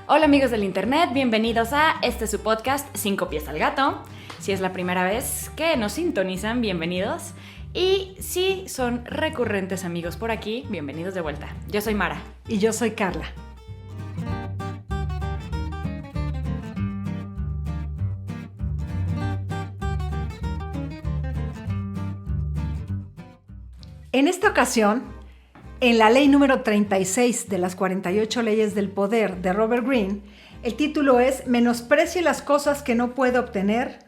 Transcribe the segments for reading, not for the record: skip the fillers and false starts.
Hola amigos del internet, bienvenidos a su podcast 5 pies al gato. Si es la primera vez que nos sintonizan, bienvenidos. Y si son recurrentes amigos por aquí, bienvenidos de vuelta. Yo soy Mara. Y yo soy Carla. En esta ocasión, en la ley número 36 de las 48 leyes del poder de Robert Greene, el título es Menosprecie las cosas que no puede obtener,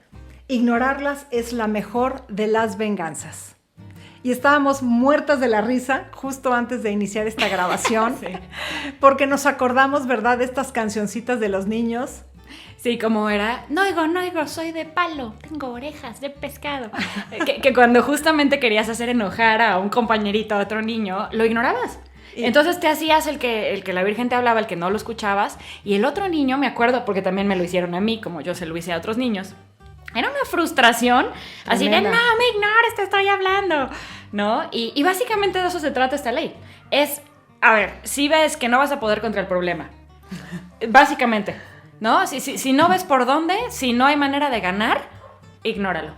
ignorarlas es la mejor de las venganzas. Y estábamos muertas de la risa justo antes de iniciar esta grabación, sí. Porque nos acordamos, ¿verdad?, de estas cancioncitas de los niños. Sí, como era, no oigo, soy de palo, tengo orejas de pescado. que cuando justamente querías hacer enojar a un compañerito, a otro niño, lo ignorabas. Entonces te hacías el que la Virgen te hablaba, el que no lo escuchabas, y el otro niño, me acuerdo, porque también me lo hicieron a mí, como yo se lo hice a otros niños, era una frustración, tremenda. Así de, no me ignores, te estoy hablando, ¿no? Y básicamente de eso se trata esta ley. Es, a ver, si ves que no vas a poder contra el problema, básicamente, ¿no? Si no ves por dónde, si no hay manera de ganar, ignóralo.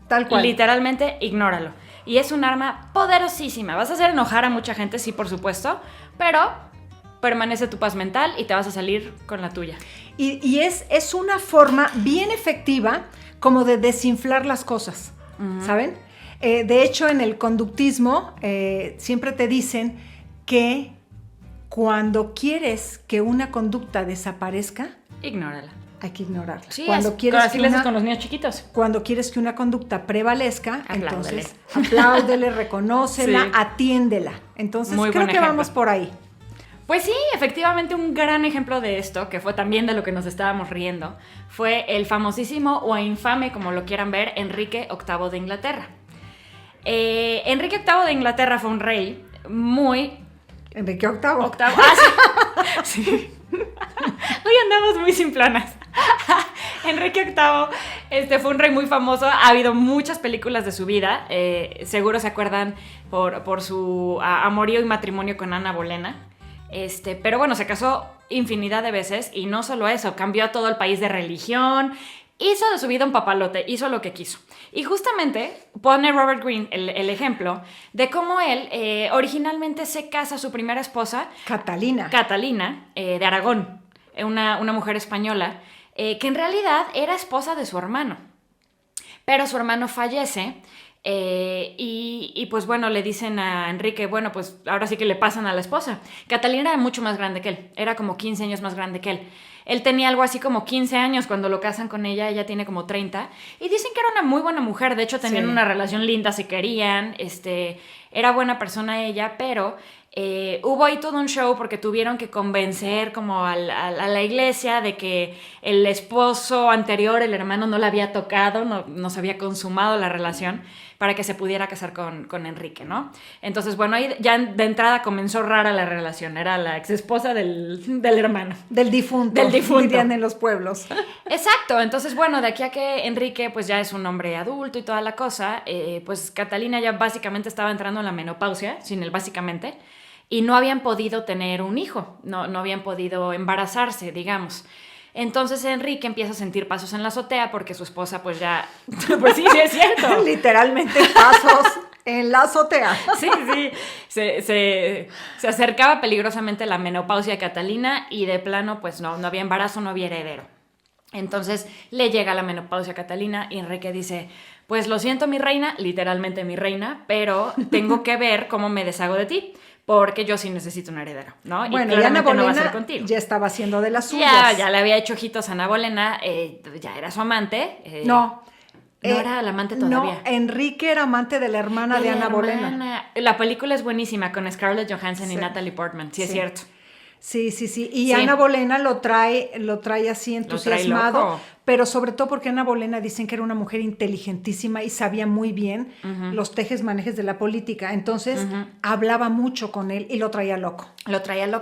Tal cual. Literalmente, ignóralo. Y es un arma poderosísima. Vas a hacer enojar a mucha gente, sí, por supuesto, pero permanece tu paz mental y te vas a salir con la tuya. Y es una forma bien efectiva como de desinflar las cosas, ¿saben? De hecho, en el conductismo siempre te dicen que cuando quieres que una conducta desaparezca, ignórala. Hay que ignorarla. Sí, así le haces con los niños chiquitos. Cuando quieres que una conducta prevalezca, apláudele. Entonces apláudele, reconócela, sí. Atiéndela. Entonces muy creo que ejemplo. Vamos por ahí. Pues sí, efectivamente un gran ejemplo de esto, que fue también de lo que nos estábamos riendo, fue el famosísimo o infame, como lo quieran ver, Enrique VIII de Inglaterra. Enrique VIII de Inglaterra fue un rey muy... Enrique VIII. Sí. Sí. Hoy andamos muy simplanas. Enrique VIII fue un rey muy famoso. Ha habido muchas películas de su vida. Seguro se acuerdan por su amorío y matrimonio con Ana Bolena. Pero bueno, se casó infinidad de veces y no solo eso, cambió a todo el país de religión, hizo de su vida un papalote, hizo lo que quiso. Y justamente pone Robert Greene el ejemplo de cómo él originalmente se casa a su primera esposa, Catalina de Aragón, una mujer española, que en realidad era esposa de su hermano. Pero su hermano fallece. Y pues bueno, le dicen a Enrique, bueno, pues ahora sí que le pasan a la esposa. Catalina era mucho más grande que él, era como 15 años más grande que él. Él tenía algo así como 15 años cuando lo casan con ella tiene como 30. Y dicen que era una muy buena mujer, de hecho tenían una relación linda, se querían, era buena persona ella, pero... hubo ahí todo un show porque tuvieron que convencer como a la iglesia de que el esposo anterior, el hermano, no la había tocado, no se había consumado la relación para que se pudiera casar con Enrique, ¿no? Entonces, bueno, ahí ya de entrada comenzó rara la relación, era la exesposa del hermano. Del difunto, dirían en los pueblos. Exacto, entonces, bueno, de aquí a que Enrique pues ya es un hombre adulto y toda la cosa, pues Catalina ya básicamente estaba entrando en la menopausia, sin él básicamente, y no habían podido tener un hijo, no habían podido embarazarse, digamos. Entonces Enrique empieza a sentir pasos en la azotea porque su esposa pues ya... Pues sí es cierto. Literalmente pasos en la azotea. Sí. Se acercaba peligrosamente la menopausia de Catalina y de plano pues no había embarazo, no había heredero. Entonces le llega la menopausia a Catalina y Enrique dice... Pues lo siento, mi reina, literalmente mi reina, pero tengo que ver cómo me deshago de ti, porque yo sí necesito un heredero, ¿no? Bueno, y Ana Bolena no va a ser contigo. Ya estaba haciendo de las suyas. Ya le había hecho ojitos a Ana Bolena, ya era su amante. No era la amante todavía. No, Enrique era amante de la hermana de Ana Bolena. La película es buenísima, con Scarlett Johansson y Natalie Portman, sí es cierto. Sí. Y Ana Bolena lo trae así entusiasmado, pero sobre todo porque Ana Bolena dicen que era una mujer inteligentísima y sabía muy bien los tejes-manejes de la política. Entonces hablaba mucho con él y lo traía loco.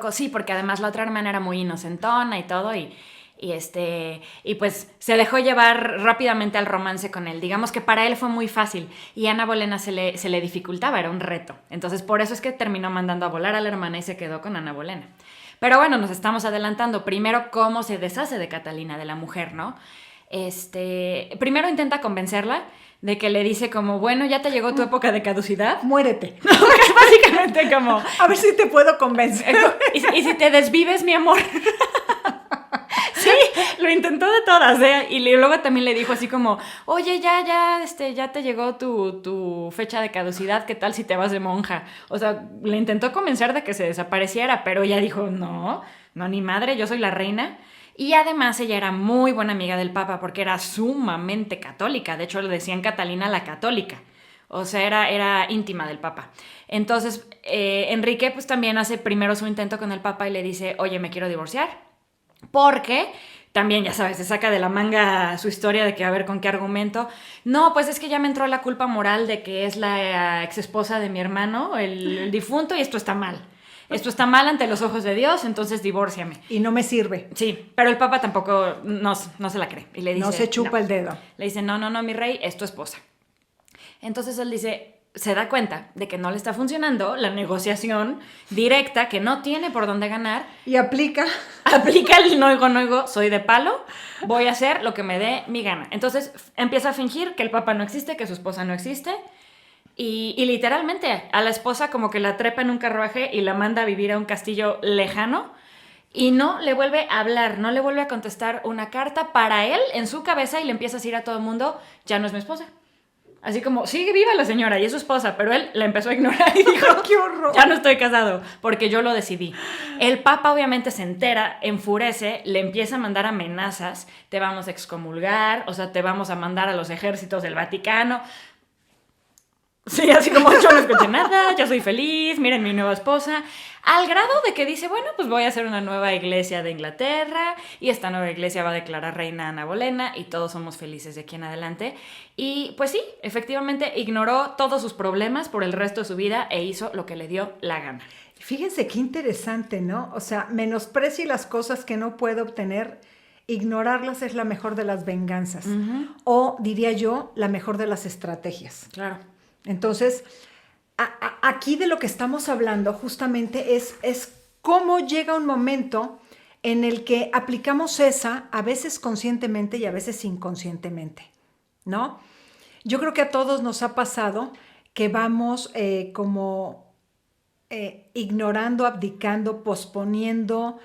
Sí, porque además la otra hermana era muy inocentona y todo y pues se dejó llevar rápidamente al romance con él. Digamos que para él fue muy fácil y a Ana Bolena se le dificultaba, era un reto. Entonces por eso es que terminó mandando a volar a la hermana y se quedó con Ana Bolena. Pero bueno, nos estamos adelantando. Primero, ¿cómo se deshace de Catalina, de la mujer, no? Primero intenta convencerla de que le dice como, bueno, ya te llegó tu época de caducidad. Muérete. Básicamente como... A ver si te puedo convencer. ¿Y si te desvives, mi amor? Sí, lo intentó de todas, ¿eh? Y luego también le dijo así como, oye, ya te llegó tu fecha de caducidad, ¿qué tal si te vas de monja? O sea, le intentó convencer de que se desapareciera, pero ella dijo, no, ni madre, yo soy la reina. Y además ella era muy buena amiga del Papa porque era sumamente católica. De hecho, le decían Catalina la católica. O sea, era íntima del Papa. Entonces, Enrique pues también hace primero su intento con el Papa y le dice, oye, me quiero divorciar. Porque también, ya sabes, se saca de la manga su historia de que a ver con qué argumento. No, pues es que ya me entró la culpa moral de que es la ex esposa de mi hermano, el difunto, y esto está mal. Esto está mal ante los ojos de Dios, entonces divórciame. Y no me sirve. Sí, pero el Papa tampoco no se la cree. Y le dice, no se chupa el dedo. Le dice, no, mi rey, es tu esposa. Entonces él dice, se da cuenta de que no le está funcionando la negociación directa, que no tiene por dónde ganar. Y aplica el no oigo, soy de palo, voy a hacer lo que me dé mi gana. Entonces empieza a fingir que el Papa no existe, que su esposa no existe. Y literalmente a la esposa como que la trepa en un carruaje y la manda a vivir a un castillo lejano y no le vuelve a hablar, no le vuelve a contestar una carta para él en su cabeza y le empieza a decir a todo el mundo, ya no es mi esposa. Así como, sigue viva la señora y es su esposa, pero él la empezó a ignorar y dijo, ¡qué horror! Ya no estoy casado, porque yo lo decidí. El Papa obviamente se entera, enfurece, le empieza a mandar amenazas, te vamos a excomulgar, o sea, te vamos a mandar a los ejércitos del Vaticano. Sí, así como yo no escuché nada, yo soy feliz, miren mi nueva esposa, al grado de que dice, bueno, pues voy a hacer una nueva iglesia de Inglaterra y esta nueva iglesia va a declarar reina a Ana Bolena y todos somos felices de aquí en adelante. Y pues sí, efectivamente ignoró todos sus problemas por el resto de su vida e hizo lo que le dio la gana. Fíjense qué interesante, ¿no? O sea, menosprecie las cosas que no puede obtener, ignorarlas es la mejor de las venganzas. Uh-huh. O, diría yo, la mejor de las estrategias. Claro. Entonces, aquí de lo que estamos hablando justamente es cómo llega un momento en el que aplicamos esa, a veces conscientemente y a veces inconscientemente, ¿no? Yo creo que a todos nos ha pasado que vamos ignorando, abdicando, posponiendo,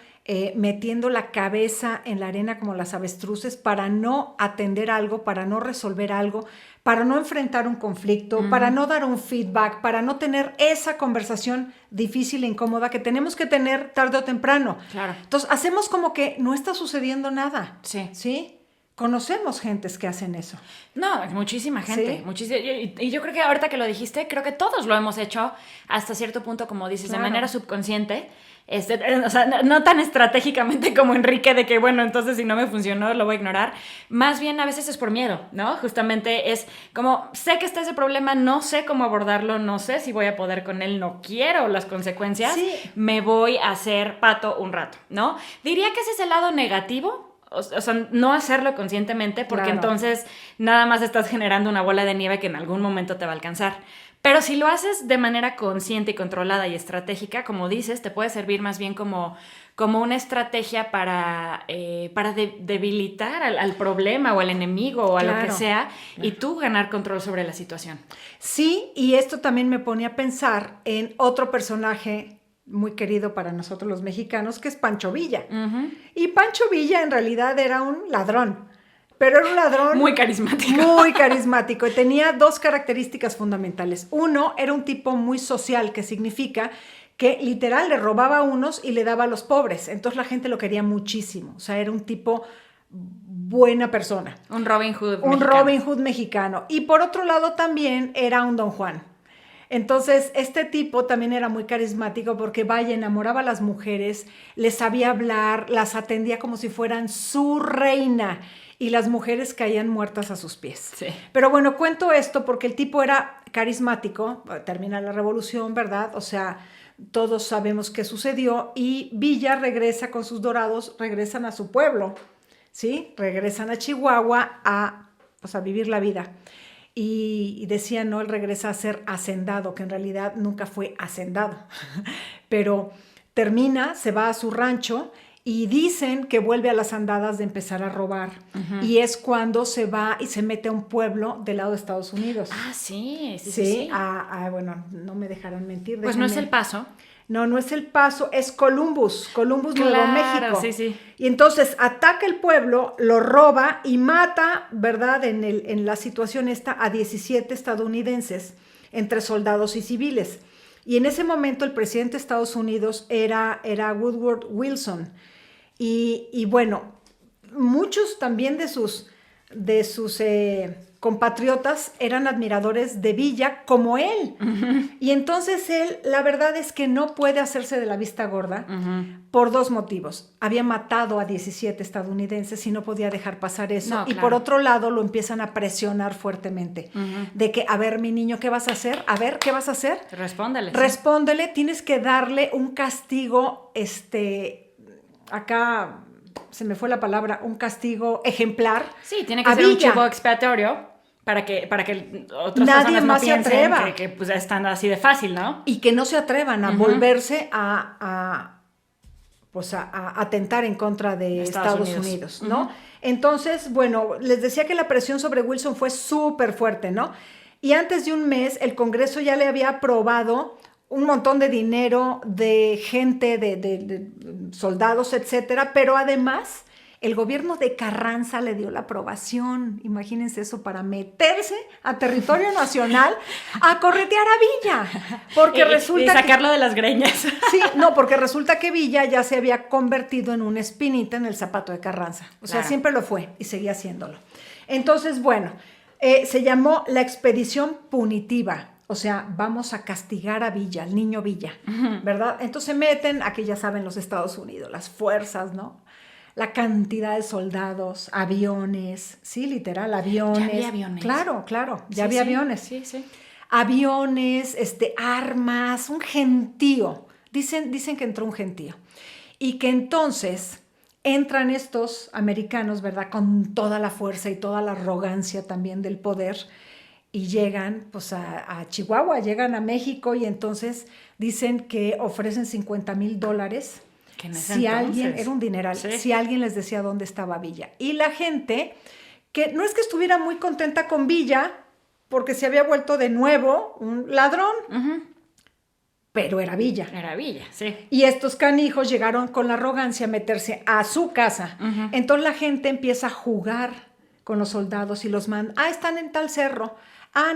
metiendo la cabeza en la arena como las avestruces para no atender algo, para no resolver algo, para no enfrentar un conflicto, para no dar un feedback, para no tener esa conversación difícil e incómoda que tenemos que tener tarde o temprano. Claro. Entonces, hacemos como que no está sucediendo nada. Sí. ¿Sí? Conocemos gentes que hacen eso. No, muchísima gente. ¿Sí? Muchísima, y yo creo que ahorita que lo dijiste, creo que todos lo hemos hecho hasta cierto punto, como dices, claro, de manera subconsciente. O sea, no tan estratégicamente como Enrique de que, bueno, entonces si no me funcionó lo voy a ignorar. Más bien a veces es por miedo, ¿no? Justamente es como, sé que está ese problema, no sé cómo abordarlo, no sé si voy a poder con él, no quiero las consecuencias, sí, me voy a hacer pato un rato, ¿no? Diría que ese es el lado negativo. O sea, no hacerlo conscientemente porque claro, entonces nada más estás generando una bola de nieve que en algún momento te va a alcanzar. Pero si lo haces de manera consciente y controlada y estratégica, como dices, te puede servir más bien como una estrategia para debilitar al problema o al enemigo o a claro, lo que sea y tú ganar control sobre la situación. Sí, y esto también me pone a pensar en otro personaje muy querido para nosotros los mexicanos, que es Pancho Villa. Uh-huh. Y Pancho Villa en realidad era un ladrón, pero era un ladrón muy carismático. Muy carismático y tenía dos características fundamentales. Uno, era un tipo muy social, que significa que literal le robaba a unos y le daba a los pobres. Entonces la gente lo quería muchísimo. O sea, era un tipo buena persona. Un Robin Hood mexicano. Un Robin Hood mexicano. Y por otro lado también era un Don Juan. Entonces, este tipo también era muy carismático porque, vaya, enamoraba a las mujeres, les sabía hablar, las atendía como si fueran su reina y las mujeres caían muertas a sus pies. Sí. Pero bueno, cuento esto porque el tipo era carismático, termina la revolución, ¿verdad? O sea, todos sabemos qué sucedió y Villa regresa con sus dorados, regresan a su pueblo, ¿sí? Regresan a Chihuahua a vivir la vida. Y decían, no, él regresa a ser hacendado, que en realidad nunca fue hacendado. Pero termina, se va a su rancho y dicen que vuelve a las andadas de empezar a robar. Y es cuando se va y se mete a un pueblo del lado de Estados Unidos. Ah, sí. Bueno, no me dejarán mentir. Pues no es El Paso. No es El Paso, es Columbus, Nuevo México. Sí. Y entonces ataca el pueblo, lo roba y mata, ¿verdad? En la situación esta a 17 estadounidenses, entre soldados y civiles. Y en ese momento el presidente de Estados Unidos era Woodrow Wilson. Y bueno, muchos también de sus compatriotas eran admiradores de Villa como él. Y entonces él, la verdad es que no puede hacerse de la vista gorda por 2 motivos. Había matado a 17 estadounidenses y no podía dejar pasar eso. No, y claro. por otro lado lo empiezan a presionar fuertemente. De que, a ver, mi niño, ¿qué vas a hacer? A ver, ¿qué vas a hacer? Respóndele. Respóndele, tienes que darle un castigo, acá se me fue la palabra, un castigo ejemplar. Sí, tiene que ser un chivo expiatorio para que otras Nadie personas no más se piensen atreva. que pues están así de fácil, ¿no? Y que no se atrevan a volverse a atentar en contra de Estados Unidos, ¿no? Entonces, bueno, les decía que la presión sobre Wilson fue súper fuerte, ¿no? Y antes de un mes, el Congreso ya le había aprobado un montón de dinero, de gente, de soldados, etcétera, pero además el gobierno de Carranza le dio la aprobación, imagínense eso, para meterse a territorio nacional a corretear a Villa, porque resulta y sacarlo de las greñas. Sí, no, porque resulta que Villa ya se había convertido en una espinita en el zapato de Carranza, o sea, siempre lo fue y seguía haciéndolo. Entonces, bueno, se llamó la Expedición Punitiva. O sea, vamos a castigar a Villa, al niño Villa, ¿verdad? Entonces se meten, aquí ya saben los Estados Unidos, las fuerzas, ¿no? La cantidad de soldados, aviones, sí, literal, aviones. Ya había aviones. Claro, ya había aviones. Sí. Aviones, armas, un gentío. Dicen que entró un gentío. Y que entonces entran estos americanos, ¿verdad? Con toda la fuerza y toda la arrogancia también del poder, y llegan pues a Chihuahua, llegan a México y entonces dicen que ofrecen $50,000 que en ese si entonces alguien, era un dineral, sí. si alguien les decía dónde estaba Villa. Y la gente, que no es que estuviera muy contenta con Villa, porque se había vuelto de nuevo un ladrón, pero era Villa. Era Villa, sí. Y estos canijos llegaron con la arrogancia a meterse a su casa. Entonces la gente empieza a jugar con los soldados y los manda. Están en tal cerro.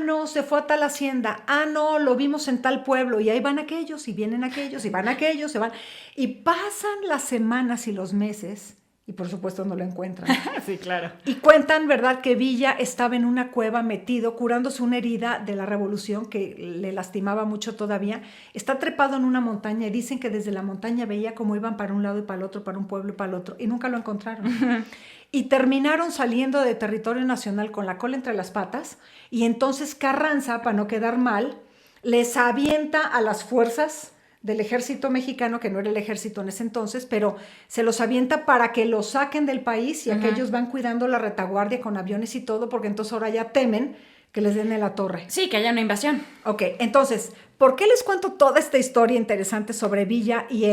No, se fue a tal hacienda. No, lo vimos en tal pueblo. Y ahí van aquellos, y vienen aquellos, y van aquellos, se van. Y pasan las semanas y los meses, y por supuesto no lo encuentran. Sí, claro. Y cuentan, ¿verdad?, que Villa estaba en una cueva metido, curándose una herida de la revolución que le lastimaba mucho todavía. Está trepado en una montaña y dicen que desde la montaña veía cómo iban para un lado y para el otro, para un pueblo y para el otro, y nunca lo encontraron. Y terminaron saliendo de territorio nacional con la cola entre las patas, y entonces Carranza, para no quedar mal, les avienta a las fuerzas del ejército mexicano, que no era el ejército en ese entonces, pero se los avienta para que los saquen del país, y aquellos van cuidando la retaguardia con aviones y todo, porque entonces ahora ya temen que les den en la torre. Sí, que haya una invasión. Ok, entonces, ¿por qué les cuento toda esta historia interesante sobre Villa y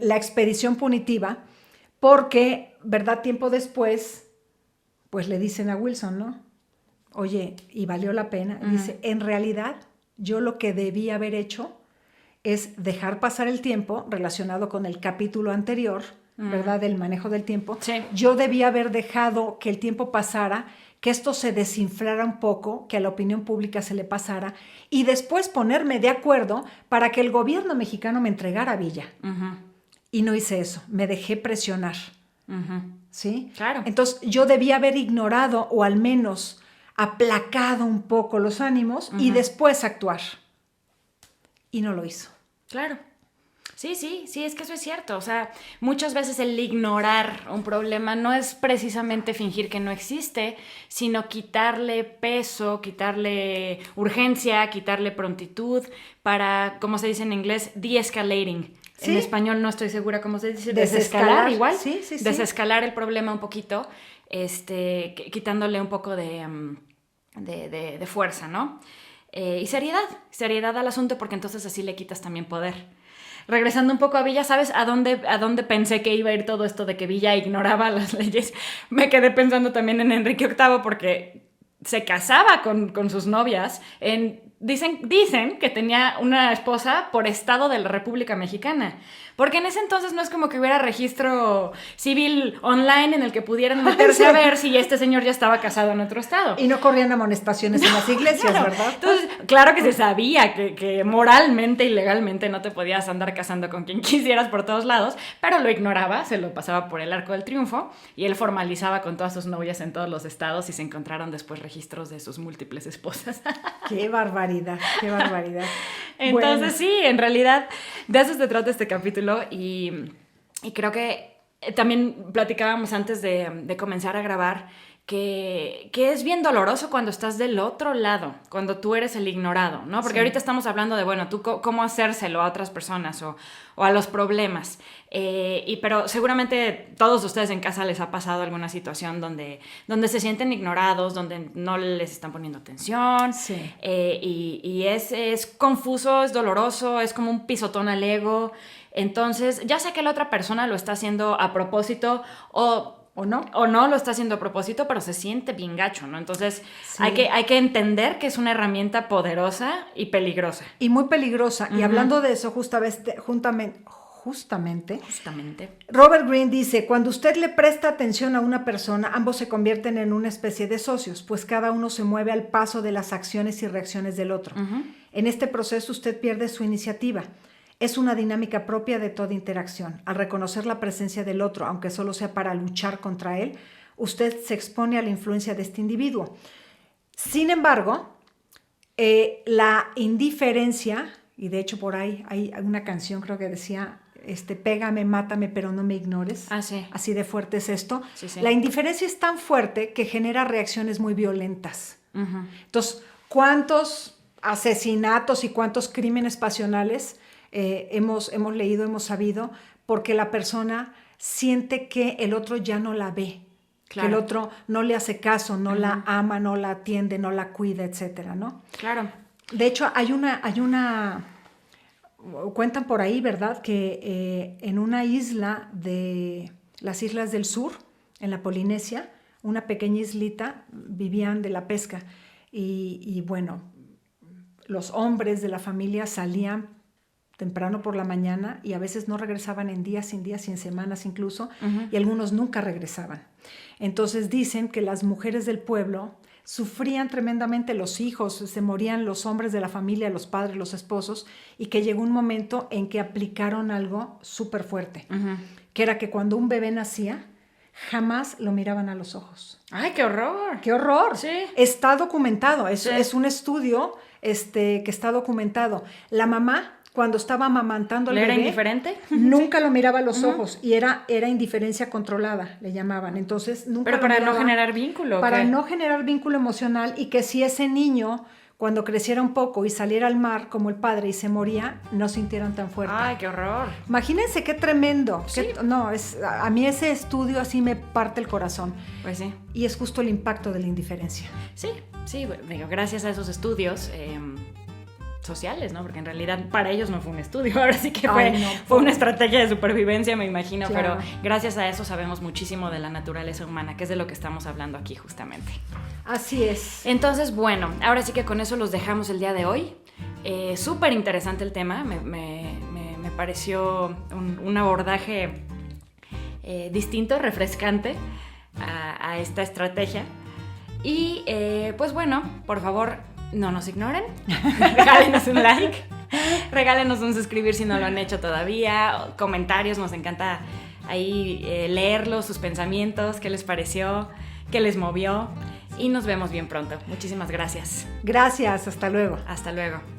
la expedición punitiva? Porque, ¿verdad?, tiempo después, pues le dicen a Wilson, ¿no? Oye, ¿y valió la pena? Y dice, en realidad, yo lo que debí haber hecho es dejar pasar el tiempo, relacionado con el capítulo anterior, ¿verdad?, del manejo del tiempo. Sí. Yo debía haber dejado que el tiempo pasara, que esto se desinflara un poco, que a la opinión pública se le pasara, y después ponerme de acuerdo para que el gobierno mexicano me entregara a Villa. Y no hice eso, me dejé presionar. ¿Sí? Claro. Entonces yo debía haber ignorado, o al menos aplacado un poco los ánimos, y después actuar. Y no lo hizo. Claro. Sí, es que eso es cierto. O sea, muchas veces el ignorar un problema no es precisamente fingir que no existe, sino quitarle peso, quitarle urgencia, quitarle prontitud para, como se dice en inglés, de-escalating. ¿Sí? En español no estoy segura cómo se dice. Desescalar igual. Sí. Desescalar el problema un poquito, quitándole un poco de fuerza, ¿no? Y seriedad al asunto, porque entonces así le quitas también poder. regresando un poco a Villa, ¿sabes a dónde pensé que iba a ir todo esto de que Villa ignoraba las leyes? Me quedé pensando también en Enrique VIII porque se casaba con sus novias dicen que tenía una esposa por estado de la República Mexicana. Porque en ese entonces no es como que hubiera registro civil online en el que pudieran meterse a ver si este señor ya estaba casado en otro estado. Y no corrían amonestaciones en las iglesias, claro. ¿verdad? Entonces, claro que se sabía que moralmente y legalmente no te podías andar casando con quien quisieras por todos lados, pero lo ignoraba, se lo pasaba por el arco del triunfo y él formalizaba con todas sus novias en todos los estados y se encontraron después registros de sus múltiples esposas. ¡Qué barbaridad! ¡Qué barbaridad! Entonces, bueno. sí, en realidad de eso se trata este capítulo y creo que también platicábamos antes de comenzar a grabar que es bien doloroso cuando estás del otro lado, cuando tú eres el ignorado, ¿no? Porque ahorita estamos hablando de, bueno, tú cómo hacérselo a otras personas o a los problemas. Pero seguramente todos ustedes en casa les ha pasado alguna situación donde se sienten ignorados, donde no les están poniendo atención. Sí. Y es confuso, es doloroso, es como un pisotón al ego. Entonces, ya sea que la otra persona lo está haciendo a propósito o no lo está haciendo a propósito, pero se siente bien gacho, ¿no? Entonces, sí. hay que entender que es una herramienta poderosa y peligrosa. Y muy peligrosa. Uh-huh. Y hablando de eso, justamente, Robert Greene dice, cuando usted le presta atención a una persona, ambos se convierten en una especie de socios, pues cada uno se mueve al paso de las acciones y reacciones del otro. Uh-huh. En este proceso usted pierde su iniciativa. Es una dinámica propia de toda interacción. Al reconocer la presencia del otro, aunque solo sea para luchar contra él, usted se expone a la influencia de este individuo. Sin embargo, la indiferencia, y de hecho por ahí hay una canción creo que decía, pégame, mátame, pero no me ignores. Ah, sí. Así de fuerte es esto. Sí, sí. La indiferencia es tan fuerte que genera reacciones muy violentas. Uh-huh. Entonces, ¿cuántos asesinatos y cuántos crímenes pasionales hemos leído, hemos sabido, porque la persona siente que el otro ya no la ve, claro. Que el otro no le hace caso, no uh-huh. la ama, no la atiende, no la cuida, etcétera, ¿no? Claro. De hecho, hay una cuentan por ahí, ¿verdad?, que en una isla de las islas del sur, en la Polinesia, una pequeña islita, vivían de la pesca y bueno, los hombres de la familia salían temprano por la mañana y a veces no regresaban en días, sin semanas incluso, uh-huh. y algunos nunca regresaban. Entonces dicen que las mujeres del pueblo sufrían tremendamente, los hijos, se morían los hombres de la familia, los padres, los esposos, y que llegó un momento en que aplicaron algo súper fuerte, uh-huh. que era que cuando un bebé nacía, jamás lo miraban a los ojos. ¡Ay, qué horror! ¡Qué horror! Sí. Está documentado, sí. Es un estudio que está documentado. La mamá, cuando estaba amamantando al bebé, ¿era indiferente? Nunca lo miraba a los uh-huh. ojos y era indiferencia controlada, le llamaban. Entonces nunca. Pero para no generar vínculo. Para no generar vínculo emocional y que si ese niño, cuando creciera un poco y saliera al mar como el padre y se moría, no sintieran tan fuerte. ¡Ay, qué horror! Imagínense qué tremendo. Sí. A mí ese estudio así me parte el corazón. Pues sí. Y es justo el impacto de la indiferencia. Sí, digo, gracias a esos estudios sociales, ¿no? Porque en realidad para ellos no fue un estudio, ahora sí que fue una estrategia de supervivencia, me imagino, claro. Pero gracias a eso sabemos muchísimo de la naturaleza humana, que es de lo que estamos hablando aquí justamente. Así es. Entonces, bueno, ahora sí que con eso los dejamos el día de hoy. Súper interesante el tema, me pareció un abordaje distinto, refrescante a esta estrategia. Y pues bueno, por favor, no nos ignoren, regálenos un like, regálenos un suscribir si no lo han hecho todavía, comentarios, nos encanta ahí leerlos, sus pensamientos, qué les pareció, qué les movió y nos vemos bien pronto. Muchísimas gracias. Gracias, hasta luego. Hasta luego.